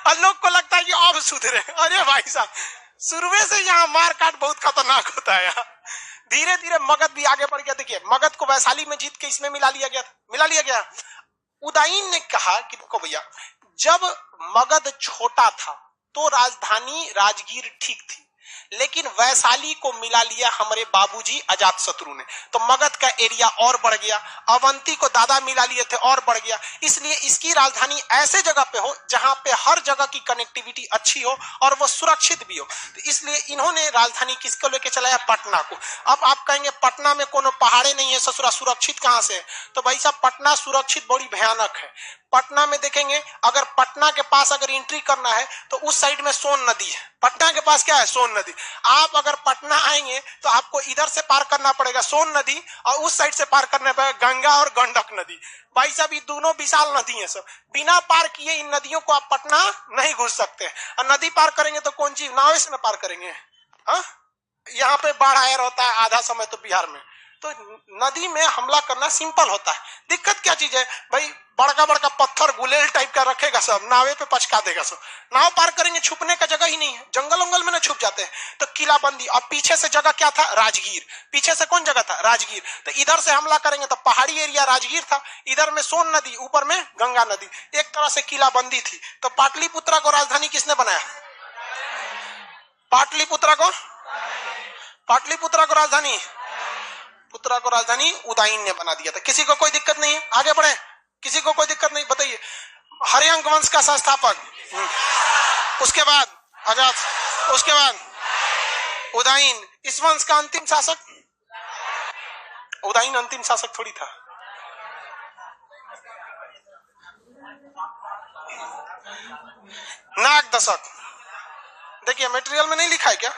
और लोग को लगता है कि अब सुधरे। अरे भाई साहब, शुरू से यहाँ मार काट बहुत खतरनाक होता है। यहाँ धीरे धीरे मगध भी आगे बढ़ गया। देखिए मगध को वैशाली में जीत के इसमें मिला लिया गया, मिला लिया गया। उदयीन ने कहा कि देखो भैया, जब मगध छोटा था तो राजधानी राजगीर ठीक थी, लेकिन वैशाली को मिला लिया हमारे बाबूजी अजात शत्रु ने, तो मगध का एरिया और बढ़ गया। अवंती को दादा मिला लिए थे और बढ़ गया। इसलिए इसकी राजधानी ऐसे जगह पे हो जहां पे हर जगह की कनेक्टिविटी अच्छी हो और वो सुरक्षित भी हो। तो इसलिए इन्होंने राजधानी किसको लेके चलाया? पटना को। अब आप कहेंगे पटना में कोनो पहाड़े नहीं है, ससुरा सुरक्षित कहां से? तो भाई साहब पटना सुरक्षित बड़ी भयानक है। पटना में देखेंगे, अगर पटना के पास अगर एंट्री करना है तो उस साइड में सोन नदी है। पटना के पास क्या है? सोन नदी। आप अगर पटना आएंगे तो आपको इधर से पार करना पड़ेगा सोन नदी, और उस साइड से पार करना पड़ेगा गंगा और गंडक नदी। भाई साहब, ये दोनों विशाल नदी है सब। बिना पार किए इन नदियों को आप पटना नहीं घुस सकते। और नदी पार करेंगे तो कौन चीज, नाव से ना पार करेंगे? यहाँ पे बाढ़ आया रहता है आधा समय तो बिहार में। तो नदी में हमला करना सिंपल होता है। दिक्कत क्या चीज है भाई? बड़का बड़का पत्थर गुलेल टाइप का रखेगा, सब नावे पे पचका देगा सब। नाव पार करेंगे, छुपने का जगह ही नहीं है, जंगल उंगल में ना छुप जाते हैं। तो किलाबंदी, और पीछे से जगह क्या था? राजगीर। पीछे से कौन जगह था? राजगीर। तो इधर से हमला करेंगे तो पहाड़ी एरिया राजगीर था, इधर में सोन नदी, ऊपर में गंगा नदी, एक तरह से किलाबंदी थी। तो पाटलिपुत्रा को राजधानी किसने बनाया? पाटलिपुत्रा को राजधानी उदयन ने बना दिया था। किसी को कोई दिक्कत नहीं है? आगे बढ़े, किसी को कोई दिक्कत नहीं? बताइए। हरियंक वंश का संस्थापक, उसके बाद अजात, उसके बाद उदयन। इस वंश का अंतिम शासक? उदयन अंतिम शासक थोड़ी था। नाग दशक, देखिए मटेरियल में नहीं लिखा है क्या?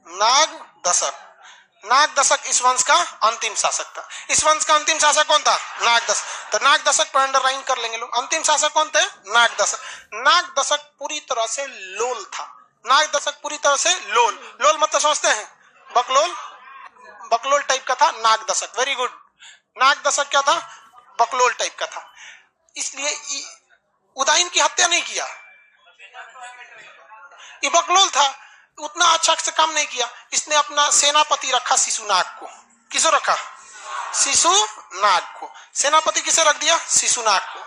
नाग दशक इस वंश का अंतिम शासक था। इस वंश का अंतिम शासक कौन था? नाग दशक। तो नाग दशक पर अंडरलाइन कर लेंगे लोग। अंतिम शासक कौन थे? नाग दशक पूरी तरह से लोल था। नाग दशक पूरी तरह से लोल मतलब समझते हैं? बकलोल टाइप का था नाग दशक। Very good. नाग दशक क्या था? बकलोल टाइप का था। इसलिए उदयन की हत्या नहीं किया, ये बकलोल था, उतना अच्छा से काम नहीं किया। इसने अपना सेनापति रखा शिशुनाग को। किसे रखा? शिशुनाग को। सेनापति किसे रख दिया? शिशुनाग को।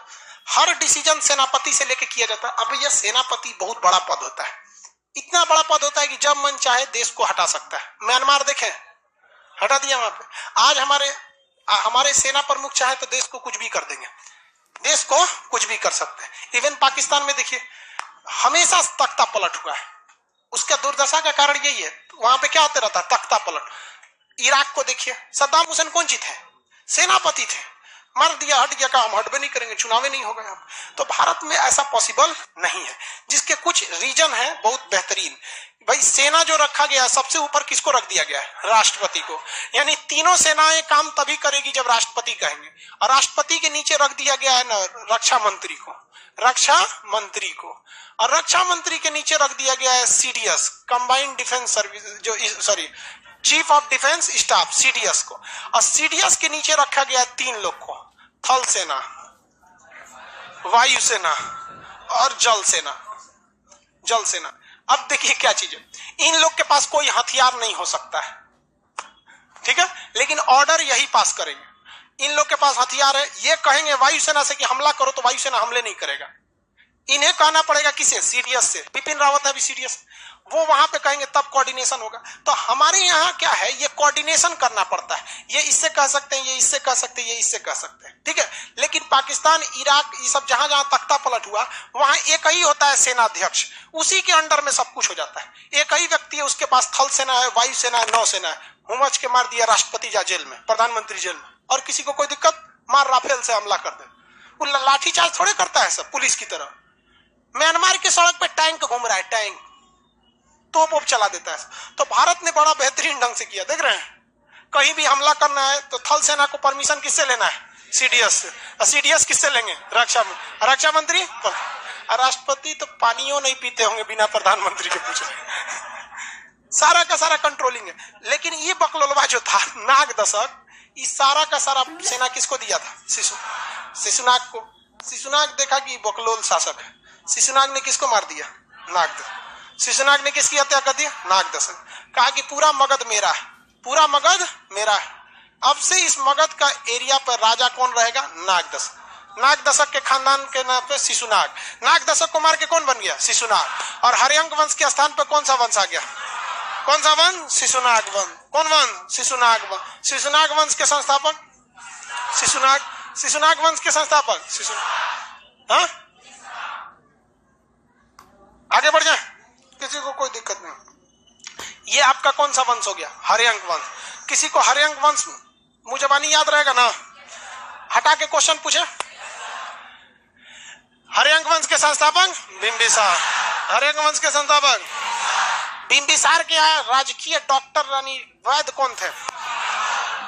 हर डिसीजन सेनापति से लेके किया जाता है। अब यह सेनापति बहुत बड़ा पद होता है, इतना बड़ा पद होता है कि जब मन चाहे देश को हटा सकता है। म्यांमार देखें, हटा दिया वहां पे। आज हमारे सेना प्रमुख चाहे तो देश को कुछ भी कर देंगे, देश को कुछ भी कर सकते हैं। इवन पाकिस्तान में देखिए, हमेशा तख्ता पलट हुआ है। उसका दुर्दशा का कारण यही है, वहां पे क्या होते रहता है? तख्ता पलट। इराक को देखिए, सद्दाम हुसैन कौन जी थे? सेनापति थे। मर दिया, हट गया, कहा हम हटबे नहीं करेंगे, चुनाव नहीं होगा यहाँ। तो भारत में ऐसा पॉसिबल नहीं है, जिसके कुछ रीजन है बहुत बेहतरीन। भाई सेना जो रखा गया, सबसे ऊपर किसको रख दिया गया है? राष्ट्रपति को। यानी तीनों सेनाएं काम तभी करेगी जब राष्ट्रपति कहेंगे। और राष्ट्रपति के नीचे रख दिया गया है ना रक्षा मंत्री को। और रक्षा मंत्री के नीचे रख दिया गया है CDS, combined defence service, chief of defence staff, CDS को। और सीडीएस के नीचे रखा गया 3 लोग को, थल सेना, वायुसेना और जल सेना। अब देखिए क्या चीज है, इन लोग के पास कोई हथियार नहीं हो सकता है, ठीक है, लेकिन ऑर्डर यही पास करेंगे। इन लोग के पास हथियार है, ये कहेंगे वायुसेना से कि हमला करो तो वायुसेना हमले नहीं करेगा। इन्हें कहना पड़ेगा किसे? सीडीएस से। बिपिन रावत है अभी सीडीएस, वो वहां पे कहेंगे तब कोऑर्डिनेशन होगा। तो हमारे यहाँ क्या है, ये कोऑर्डिनेशन करना पड़ता है। ये इससे कह सकते हैं, ये इससे कह सकते हैं, ये इससे कह सकते हैं, ठीक है। लेकिन पाकिस्तान, इराक, ये सब जहां जहां तख्ता पलट हुआ, वहां एक ही होता है सेनाध्यक्ष, उसी के अंडर में सब कुछ हो जाता है। एक ही व्यक्ति है, उसके पास थल सेना है, वायु सेना है, नौ सेना है। हुमच के मार दिया राष्ट्रपति जा जेल में, प्रधानमंत्री जेल में, और किसी को कोई दिक्कत? मार राफेल से हमला कर दे। वो लाठीचार्ज थोड़े करता है सब पुलिस की तरह। म्यांमार की सड़क पे टैंक घूम रहा है, टैंक तोप चला देता है। तो भारत ने बड़ा बेहतरीन ढंग से किया, देख रहे हैं। कहीं भी हमला करना है तो थल सेना को परमिशन किससे लेना है? सीडीएस से। सीडीएस किससे लेंगे? रक्षा मंत्री। राष्ट्रपति तो पानियों नहीं पीते होंगे बिना प्रधानमंत्री के पूछे। सारा का सारा कंट्रोलिंग है। लेकिन ये बकलोलवा जो था नाग दशक, इस सारा का सारा सेना किसको दिया था? शिशुनाग को। शिशुनाग देखा कि बकलोल शासक है, शिशुनाग ने किसको मार दिया? नाग दशक। शिशुनाग ने किसकी हत्या कर दिया? नाग दशक। कहा कि पूरा मगध मेरा है, पूरा मगध मेरा है। अब से इस मगध का एरिया पर राजा कौन रहेगा? नाग दशक। नाग दशक के खानदान के नाम पे शिशुनाग। नाग दशक को मार के कौन बन गया? शिशुनाग। और हरियंक वंश के स्थान पर कौन सा वंश आ गया? कौन सा वंश? शिशुनाग वंश। कौन वंश? शिशुनाग वंश। शिशुनाग वंश के संस्थापक शिशुनाग वंश के संस्थापक शिशुनाग। हाँ, आगे बढ़ जाए, किसी को कोई दिक्कत नहीं। ये आपका कौन सा वंश हो गया? हरियंक वंश। किसी को हरियंक वंश मुजबानी याद रहेगा ना? हटा के क्वेश्चन पूछे, संस्थापक बिंबिसार। हर्यंक वंश के संस्थापक बिंबिसार के यहाँ राजकीय डॉक्टर रानी वैद्य कौन थे?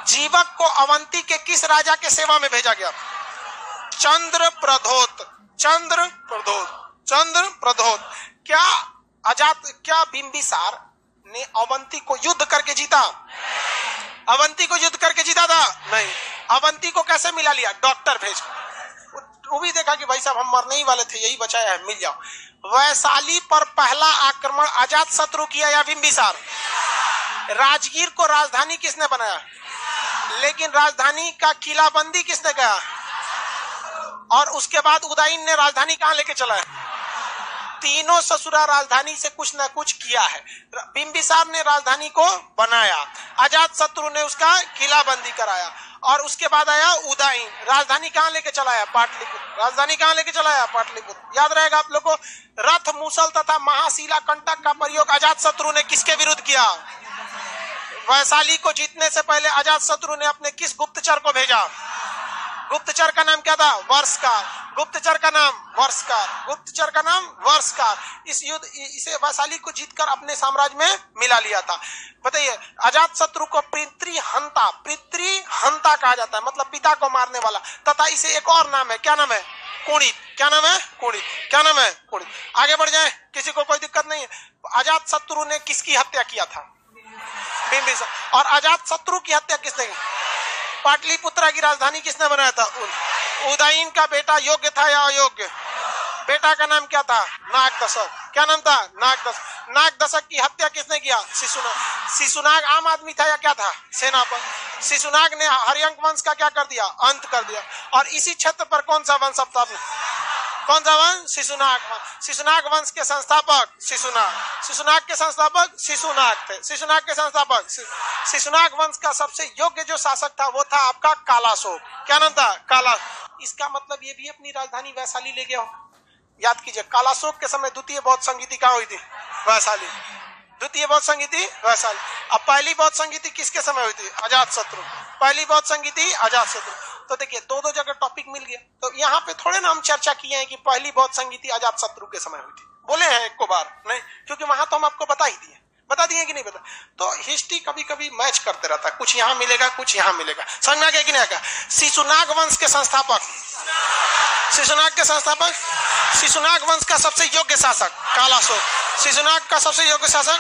जीवक को अवंती के किस राजा के सेवा में भेजा गया? चंद्रप्रद्योत। चंद्रप्रद्योत। क्या बिंबिसार ने अवंती को युद्ध करके जीता? अवंती को युद्ध करके जीता था? नहीं। अवंती को कैसे मिला लिया? डॉक्टर भेज। वो भी देखा कि भाई साहब हम मरने ही वाले थे, यही बचाया है, मिल जाओ। वैशाली पर पहला आक्रमण अजातशत्रु किया या बिंबिसार? राजगीर को राजधानी किसने बनाया? लेकिन राजधानी का किलाबंदी किसने किया? और उसके बाद उदयन ने राजधानी कहां लेके चला है? तीनों ससुरा राजधानी से कुछ ना कुछ किया है। बिंबिसार ने राजधानी को बनाया, अजातशत्रु ने उसका किलाबंदी कराया, और उसके बाद आया उदयन। राजधानी कहां लेके चला है? पाटलिपुत्र। राजधानी कहां लेके चला है? पाटलिपुत्र। याद रहेगा आप लोग को। रथ, मूसल तथा महाशिला कंटक का प्रयोग अजातशत्रु ने किसके विरुद्ध किया? वैशाली को जीतने से पहले अजातशत्रु ने अपने किस गुप्तचर को भेजा? गुप्तचर का नाम क्या था? वर्षकार। गुप्तचर का नाम वर्षकार। गुप्तचर का नाम वर्षकार। इस युद्ध इसे वैशाली को जीतकर अपने साम्राज्य में मिला लिया था। बताइए, अजातशत्रु को पितृहंता कहा जाता है, मतलब पिता को मारने वाला, तथा इसे एक और नाम है। क्या नाम है? कुणित। क्या नाम है? कुणित। क्या नाम है? कुणित। आगे बढ़ जाए, किसी को कोई दिक्कत नहीं है। अजातशत्रु ने किसकी हत्या किया था? बिंबिसार। और अजातशत्रु की हत्या किसने की? पाटलिपुत्र की राजधानी किसने बनाया था? उदयन का बेटा योग्य था या अयोग्य? बेटा का नाम क्या था? नागदशक। क्या नाम था? नागदशक। नागदशक की हत्या किसने किया? शिशुनाग। शिशुनाग आम आदमी था या क्या था? सेनापति। शिशुनाग ने हर्यंक वंश का क्या कर दिया? अंत कर दिया। और इसी क्षेत्र पर कौन सा वंश स्थापना? कौन सा वंश? शिशुनाग वंश। शिशुनाग वंश के संस्थापक शिशुनाग। शिशुनाग के संस्थापक शिशुनाग थे। शिशुनाग के संस्थापक शिशुनाग वंश का सबसे योग्य जो शासक था वो था आपका कालाशोक। क्या नाम था? काला। इसका मतलब ये भी अपनी राजधानी वैशाली ले गया हो। याद कीजिए, कालाशोक के समय द्वितीय बौद्ध संगीति कहाँ हुई थी? वैशाली। द्वितीय बौद्ध संगीति वैशाली। अब पहली बौद्ध संगीति किसके समय हुई थी? अजातशत्रु। पहली बौद्ध संगीति अजातशत्रु। तो देखिए, दो जगह टॉपिक मिल गया। तो यहाँ पे थोड़े ना हम चर्चा किए हैं कि पहली बौद्ध संगीति अजातशत्रु के समय हुई थी, बोले हैं एक को बार नहीं, क्योंकि वहां तो हम आपको बता ही दिए, बता दिए कि नहीं बता। तो हिस्ट्री कभी कभी मैच करते रहता है, कुछ यहाँ मिलेगा कुछ यहाँ मिलेगा। समझ में आ गया कि नहीं आ गया? शिशुनाग वंश के संस्थापक शिशुनाग के संस्थापक शिशुनाग वंश का सबसे योग्य शासक कालाशोक। शिशुनाग का सबसे योग्य शासक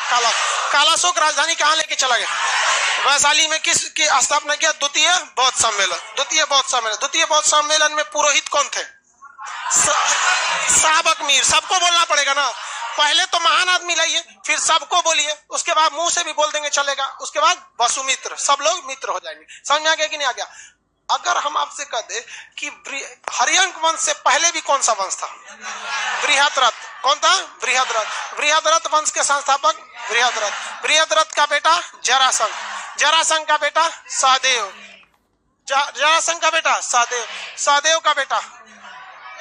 कालाशोक राजधानी कहाँ लेके चला गया? वैशाली में किसकी स्थापना किया? द्वितीय बौद्ध सम्मेलन। द्वितीय बौद्ध सम्मेलन में पुरोहित कौन थे? श्रावक मीर। सबको बोलना पड़ेगा ना, पहले तो महान आदमी लाइए, फिर सबको बोलिए, उसके बाद मुंह से भी बोल देंगे चलेगा, उसके बाद वसुमित्र, सब लोग मित्र हो जाएंगे। समझ में आ गया कि नहीं आ गया? अगर हम आपसे कह दे कि हर्यंक वंश से पहले भी कौन सा वंश था? बृहद्रथ। कौन था? बृहद्रथ। बृहद्रथ वंश के संस्थापक बृहद्रथ का बेटा जरासंध। जरासंध का बेटा सहदेव। जरासंध का बेटा सहदेव। सहदेव का बेटा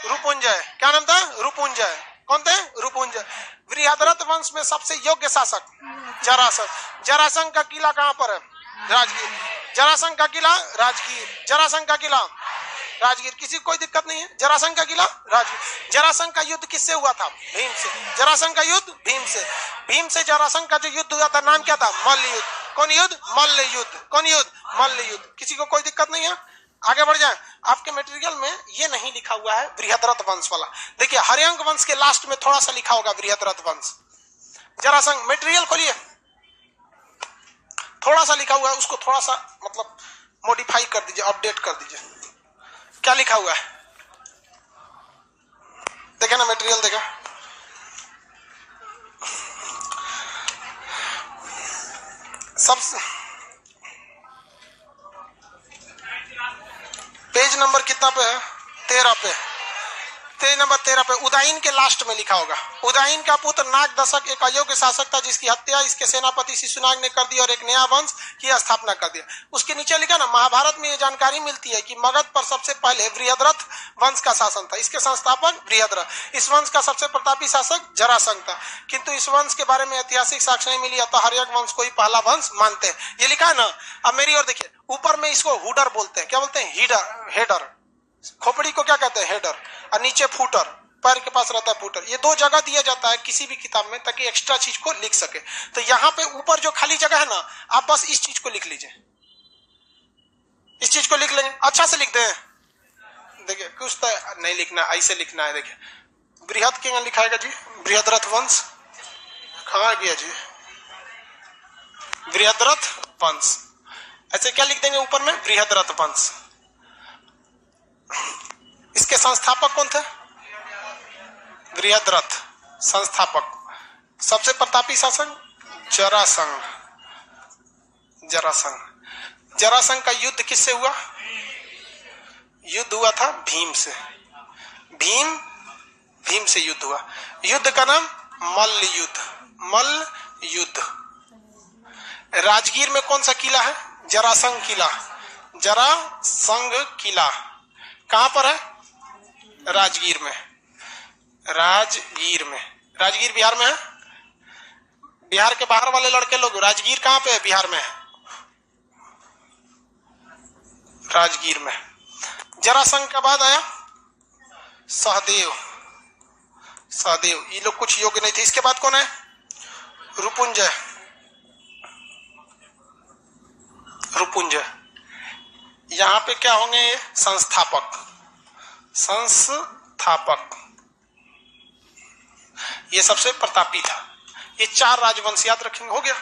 रुपुंजय। क्या नाम था? रुपुंजय। कौन थे? रुपुंजय। बृहद्रथ वंश में सबसे योग्य शासक जरासंध। जरासंध का किला कहां पर है? राजगीर। जरासंध का किला राजगीर। जरासंध का किला राजगीर। किसी कोई दिक्कत नहीं है? जरासंध का किला राजगीर। जरासंध का युद्ध किससे हुआ था? भीम से। जरासंध का युद्ध भीम से। भीम से जरासंध का जो युद्ध हुआ था नाम क्या था? मल्ल युद्ध। कौन युद्ध? मल्ल युद्ध। कौन युद्ध? मल्ल युद्ध। किसी को कोई दिक्कत नहीं है? आगे बढ़ जाए। आपके मटेरियल में ये नहीं लिखा हुआ है बृहद्रथ वंश वाला। देखिए, हर्यंक वंश के लास्ट में थोड़ा सा लिखा होगा बृहद्रथ वंश। जरासंध मटेरियल खोलिए, थोड़ा सा लिखा हुआ है, उसको थोड़ा सा मतलब मॉडिफाई कर दीजिए, अपडेट कर दीजिए। क्या लिखा हुआ है देखे ना, मटेरियल देखा। सब पेज नंबर कितना पे है? 13 पे। पेज नंबर 13 पे उदयन के लास्ट में लिखा होगा। उदयन का पुत्र नागदशक एक अयोग्य शासक था जिसकी हत्या इसके सेनापति शिशुनाग ने कर दी और एक नया वंश की स्थापना कर दिया। उसके नीचे लिखा ना, महाभारत में ये जानकारी मिलती है कि मगध पर सबसे पहले बृहद्रथ वंश का शासन था। इसके संस्थापक बृहद्रथ। इस वंश का सबसे प्रतापी शासक जरासंध था, किंतु इस वंश के बारे में ऐतिहासिक साक्ष्य नहीं मिली, अतः हर्यंक वंश को ही पहला वंश मानते हैं। ये लिखा है ना। अब मेरी ओर देखिए, ऊपर में इसको हुडर बोलते हैं। क्या बोलते हैं? हेडर। खोपड़ी को क्या कहते हैं? हेडर। और नीचे फूटर। पैर के पास रहता है पुटर। ये दो जगह दिया जाता है किसी भी किताब में ताकि एक्स्ट्रा चीज को लिख सके। तो यहाँ पे ऊपर जो खाली जगह है ना, आप बस इस चीज को लिख लीजिए, इस चीज को लिख लेंगे, अच्छा से लिख दें। देखिए कुछ तो नहीं लिखना, ऐसे लिखना है। देखिए बृहद के यहाँ लिखाएगा जी, बृहद्रथ वंश, कहाँ गया जी, बृहद्रथ वंश, ऐसे क्या लिख देंगे ऊपर में, बृहद्रथ वंश। इसके संस्थापक कौन थे, बृहद्रथ संस्थापक। सबसे प्रतापी शासक जरासंध। जरासंध, जरासंध का युद्ध किससे हुआ, युद्ध हुआ था भीम से। भीम से युद्ध हुआ। युद्ध का नाम मल्ल युद्ध, मल्ल युद्ध। राजगीर में कौन सा किला है, जरासंध किला। जरासंध किला कहां पर है, राजगीर में। राजगीर में, राजगीर बिहार में है। बिहार के बाहर वाले लड़के लोग, राजगीर कहां पे है, बिहार में है, राजगीर में। जरासंध के बाद आया सहदेव। सहदेव ये लोग कुछ योग्य नहीं थे। इसके बाद कौन है, रुपुंजय। रुपुंजय यहां पे क्या होंगे, ये संस्थापक। संस्थापक ये सबसे प्रतापी था। ये 4 राजवंश याद रखेंगे, हो गया।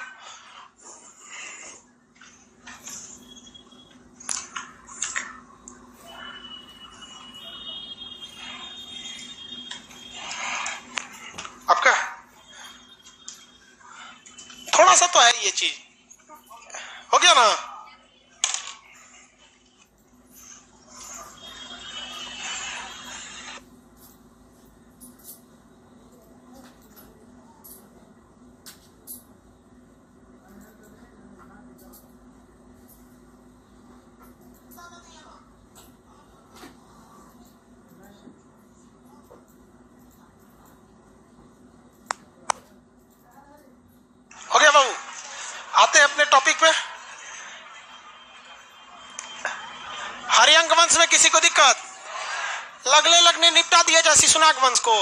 आपका थोड़ा सा तो है ये चीज, हो गया ना। हो गया बाबू, आते हैं अपने टॉपिक पे। हरियंक वंश में किसी को दिक्कत, लगने निपटा दिया जाए शिशुनाग वंश को।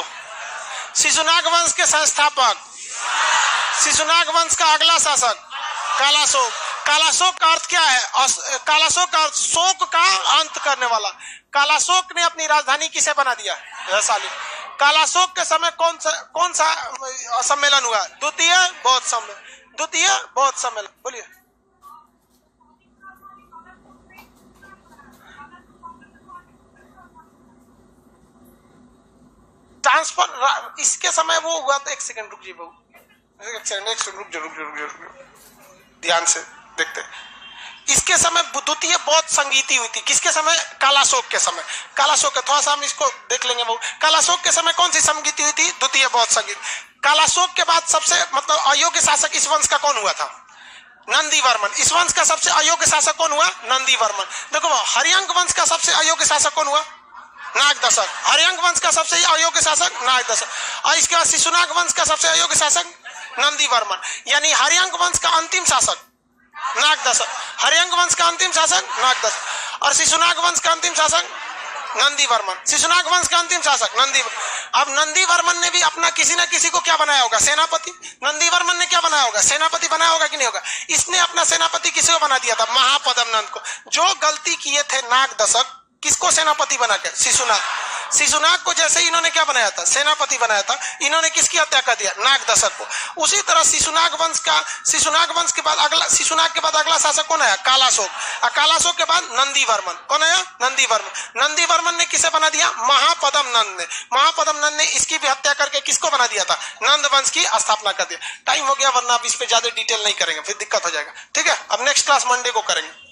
शिशुनाग वंश के संस्थापक, शिशुनाग वंश का अगला शासक कालाशोक। कालाशोक का अर्थ क्या है, कालाशोक का अर्थ शोक का अंत करने वाला। कालाशोक ने अपनी राजधानी किसे बना दिया, वैशाली। कालाशोक के समय कौन सा सम्मेलन हुआ, द्वितीय बौद्ध सम्मेलन। द्वितीय बौद्ध सम्मेलन, बोलिए। ट्रांसफर इसके समय वो हुआ था, एक सेकंड रुक जी बाबू, एक सेकंड रुक जाओ, ध्यान से देखते हैं। इसके समय द्वितीय बौद्ध संगीति हुई थी, किसके समय, कालाशोक के समय। कालाशोक के थोड़ा सा हम इसको देख लेंगे बाबू। कालाशोक के समय कौन सी संगीति हुई थी, द्वितीय बौद्ध संगीत। कालाशोक के बाद सबसे मतलब अयोग्य शासक इस वंश का कौन हुआ था, नंदीवर्मन। इस वंश का सबसे अयोग्य शासक कौन हुआ, नंदीवर्मन। देखो हरियंक वंश का सबसे अयोग्य शासक कौन हुआ, नागदशक। हरियंक वंश का सबसे अयोग्य शासक नागदशक। और इसके बाद शिशुनाग वंश का सबसे अयोग्य शासक नंदीवर्मन। यानी हरियंक वंश का अंतिम शासक नागदशक, हरियंक वंश का अंतिम शासक नागदशक, और शिशुनाग वंश का अंतिम शासक नंदीवर्मन। शिशुनाग वंश का अंतिम शासक अब नंदीवर्मन ने भी अपना किसी ना किसी को क्या बनाया होगा, सेनापति। नंदीवर्मन ने क्या बनाया होगा, सेनापति बनाया होगा कि नहीं होगा। इसने अपना सेनापति किसी को बना दिया था, महापद्म नंद को। जो गलती किए थे नागदशक, किसको सेनापति बनाकर, शिशुनाग। शिशुनाग को जैसे इन्होंने क्या बनाया था, सेनापति बनाया था, इन्होंने किसकी हत्या कर दिया, नागदशक को। उसी तरह शिशुनाग वंश के बाद अगला शासक कौन आया, कालाशोक। और कालाशोक के बाद नंदीवर्मन। कौन आया, नंदीवर्मन। नंदीवर्मन ने किसे बना दिया, महापद्म नंद ने। महापद्म नंद ने इसकी भी हत्या करके किसको बना दिया था, नंद वंश की स्थापना कर दिया। टाइम हो गया, वरना अब इस पे ज्यादा डिटेल नहीं करेंगे, फिर दिक्कत हो जाएगा। ठीक है, अब नेक्स्ट क्लास मंडे को करेंगे।